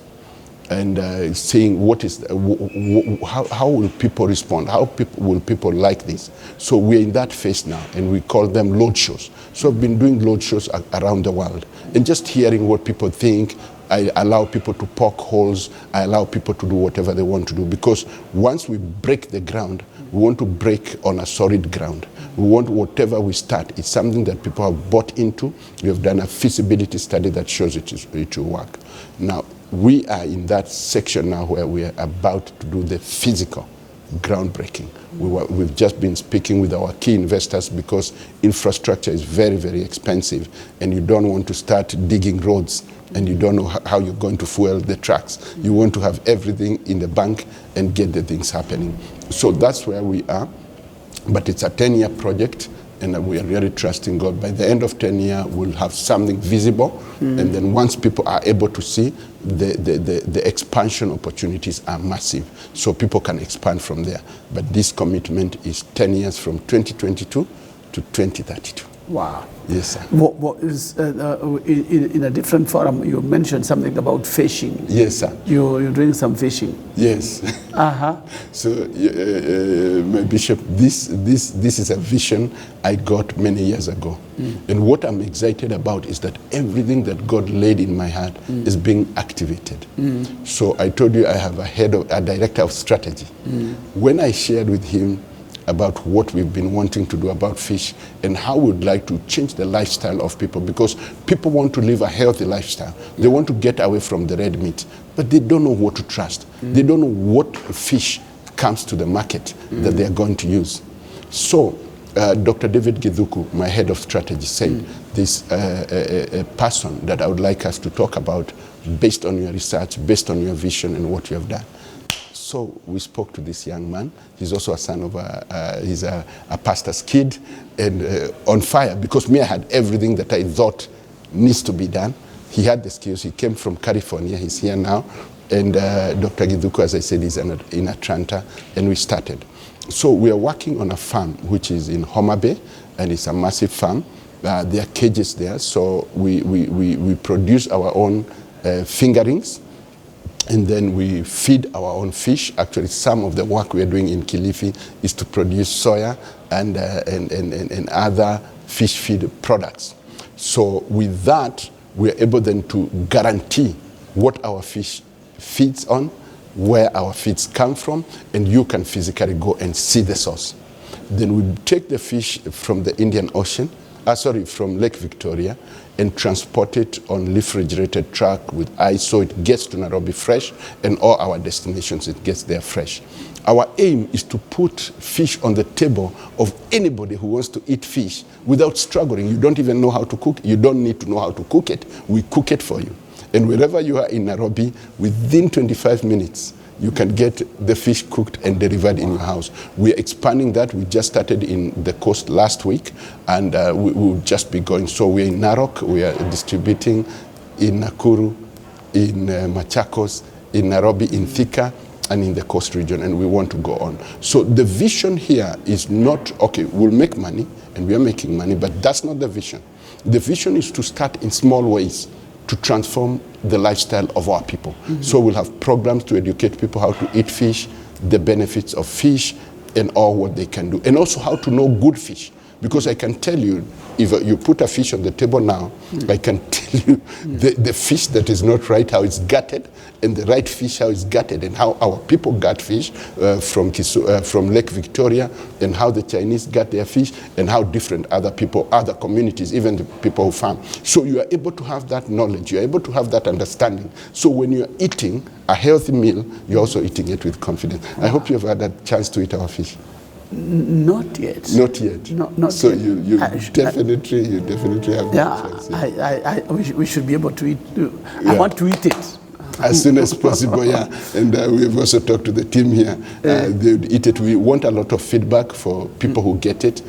and saying what is, how will people respond? How will people like this? So we're in that phase now, and we call them load shows. So I've been doing load shows around the world, and just hearing what people think. I allow people to poke holes. I allow people to do whatever they want to do, because once we break the ground, we want to break on a solid ground. We want whatever we start, it's something that people have bought into. We have done a feasibility study that shows it will work. Now, we are in that section now where we are about to do the physical groundbreaking. We've just been speaking with our key investors, because infrastructure is very, very expensive, and you don't want to start digging roads and you don't know how you're going to fuel the trucks. You want to have everything in the bank and get the things happening. So that's where we are, but it's a 10-year project, and we are really trusting God. By the end of 10 years, we'll have something visible, and then once people are able to see, the expansion opportunities are massive, so people can expand from there. But this commitment is 10 years from 2022 to 2032. Wow. Yes, sir. What is, in a different forum, you mentioned something about fishing. Yes, sir. You're doing some fishing. Yes. So, my bishop, this is a vision I got many years ago. And what I'm excited about is that everything that God laid in my heart is being activated. So I told you I have a director of strategy. When I shared with him about what we've been wanting to do about fish and how we'd like to change the lifestyle of people, because people want to live a healthy lifestyle. They want to get away from the red meat, but they don't know what to trust. They don't know what fish comes to the market that they are going to use. So Dr. David Githuku, my head of strategy, said this a person that I would like us to talk about based on your research, based on your vision and what you have done. So we spoke to this young man. He's also a son of he's a pastor's kid, and on fire, because me, I had everything that I thought needs to be done. He had the skills. He came from California. He's here now. And Dr. Githuku, as I said, is in Atlanta, and we started. So we are working on a farm, which is in Homa Bay, and it's a massive farm. There are cages there, so we produce our own fingerings, and then we feed our own fish. Actually, some of the work we are doing in Kilifi is to produce soya and other fish feed products. So with that, we are able then to guarantee what our fish feeds on, where our feeds come from, and you can physically go and see the source. Then we take the fish from the Indian Ocean, from Lake Victoria, and transport it on refrigerated truck with ice, so it gets to Nairobi fresh, and all our destinations, it gets there fresh. Our aim is to put fish on the table of anybody who wants to eat fish without struggling. You don't even know how to cook. You don't need to know how to cook it. We cook it for you. And wherever you are in Nairobi, within 25 minutes, you can get the fish cooked and delivered in your house. We're expanding that. We just started in the coast last week, and we will just be going. So we're in Narok, we are distributing in Nakuru, in Machakos, in Nairobi, in Thika, and in the coast region, and we want to go on. So the vision here is not, okay, we'll make money, and we are making money, but that's not the vision. The vision is to start in small ways to transform the lifestyle of our people. So we'll have programs to educate people how to eat fish, the benefits of fish, and all what they can do. And also how to know good fish. Because I can tell you, if you put a fish on the table now, I can tell you the fish that is not right, how it's gutted, and the right fish, how it's gutted, and how our people gut fish from Lake Victoria, and how the Chinese gut their fish, and how different other people, other communities, even the people who farm. So you are able to have that knowledge, you are able to have that understanding. So when you are eating a healthy meal, you're also eating it with confidence. I hope you've had a chance to eat our fish. Not yet. Not yet. Not so yet. you definitely have that chance. We should be able to eat. I want to eat it. As soon as possible, yeah. And we've also talked to the team here. They would eat it. We want a lot of feedback for people who get it,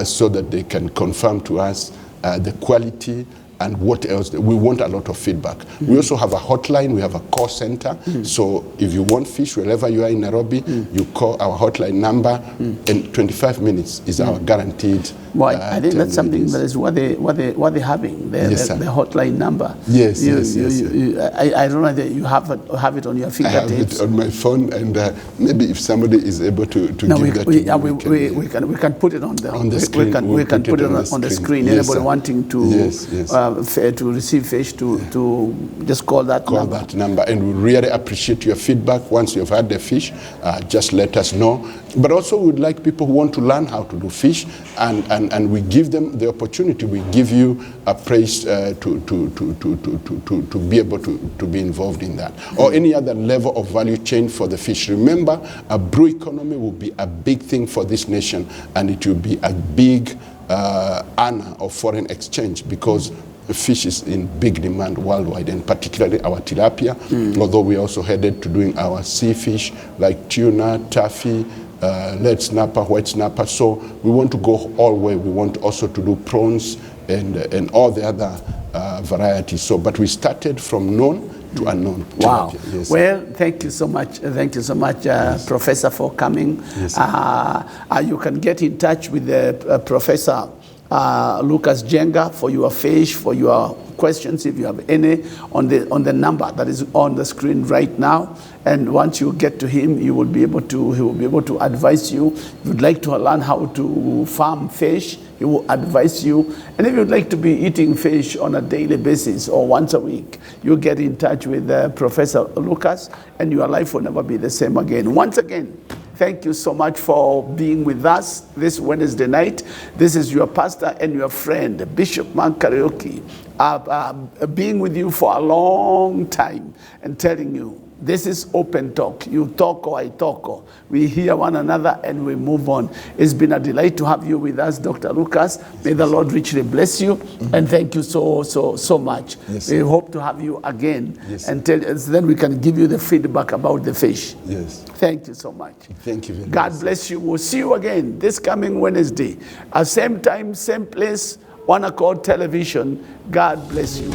so that they can confirm to us the quality and what else. We want a lot of feedback. We also have a hotline. We have a call center. So if you want fish, wherever you are in Nairobi, you call our hotline number, and 25 minutes is our guaranteed. Well, I think that's something that is what they're having, the hotline number. Yes, I don't know that you have it on your fingertips. I have it on my phone, and maybe if somebody is able to give that to me, we can put it on the screen. We can put it on the screen. Yes, anybody wanting to receive fish to just call that number. Call that number, and we really appreciate your feedback. Once you've had the fish, just let us know. But also, we'd like people who want to learn how to do fish, and we give them the opportunity. We give you a praise to be able to be involved in that, or any other level of value chain for the fish. Remember, a brew economy will be a big thing for this nation, and it will be a big honor of foreign exchange, because fish is in big demand worldwide, and particularly our tilapia, although we are also headed to doing our sea fish like tuna, taffy, red snapper, white snapper. So we want to go all the way. We want also to do prawns and all the other varieties. So, but we started from known to unknown. Wow. Yes. Well, thank you so much. Thank you so much, Professor, for coming. Yes. You can get in touch with Professor Lukas Njenga for your fish, for your questions, if you have any, on the number that is on the screen right now. And once you get to him, he will be able to advise you. If you'd like to learn how to farm fish, he will advise you. And if you'd like to be eating fish on a daily basis or once a week, you get in touch with Professor Lukas, and your life will never be the same again. Once again, thank you so much for being with us this Wednesday night. This is your pastor and your friend, Bishop Mark Karaoke, being with you for a long time and telling you, this is open talk. You talk or I talk. Or we hear one another and we move on. It's been a delight to have you with us, Dr. Lukas. May the Lord richly bless you. And thank you so much. Yes, we hope to have you again. Yes, and then we can give you the feedback about the fish. Yes. Thank you so much. Thank you very much. God bless you. We'll see you again this coming Wednesday. At same time, same place, One Accord Television. God bless you.